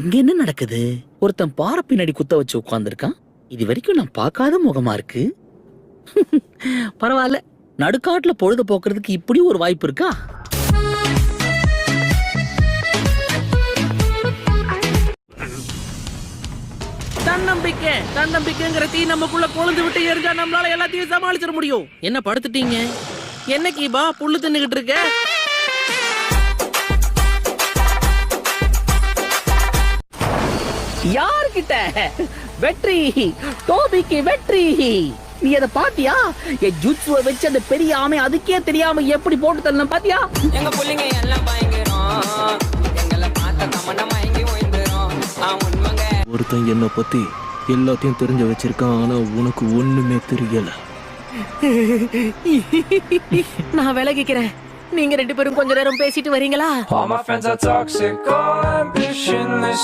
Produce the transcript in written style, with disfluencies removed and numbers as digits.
இங்க என்ன நடக்குது? ஒருத்தன் பாறை பின்னாடி குத்த வச்சு உட்கார்ந்துருக்கான். இது வரைக்கும் நான் பார்க்காத முகமா இருக்கு. பரவாயில்ல, நடுக்காட்டுல பொழுது போக்குறதுக்கு இப்படி ஒரு வாய்ப்பு இருக்கா? தன்னம்பிக்கைங்கிற தீ நமக்குள்ள கொழுந்து விட்டு எரிஞ்சா நம்மளால எல்லாத்தையும் சமாளிச்சிட முடியும். என்ன படுத்துட்டீங்க? என்ன கீபா புல்லு தின்னுகிட்டு இருக்க? யார்கிட்ட? வெற்றி, டோபிக்கு வெற்றி. நீ அதை பாத்தியா? என் ஜுட்சுவை வச்சு அந்த பெரிய ஆமை அதுக்கே தெரியாம எப்படி போட்டு தரணும் பாத்தியா? எங்க புள்ளிங்க எல்லாம் பயங்கரம், எங்களை பார்த்த கமண்டம் வாங்கி ஓய்ந்துரும். உண்மைங்க, ஒருத்தன் என்ன பத்தி எல்லாத்தையும் தெரிஞ்சு வச்சிருக்கான், ஆனா உனக்கு ஒண்ணுமே தெரியல. நான் விலகிக்கிறேன். நீங்க 2 பேரும் கொஞ்ச நேரம் பேசிட்டு வரீங்களா? All my friends are toxic, all ambitionless.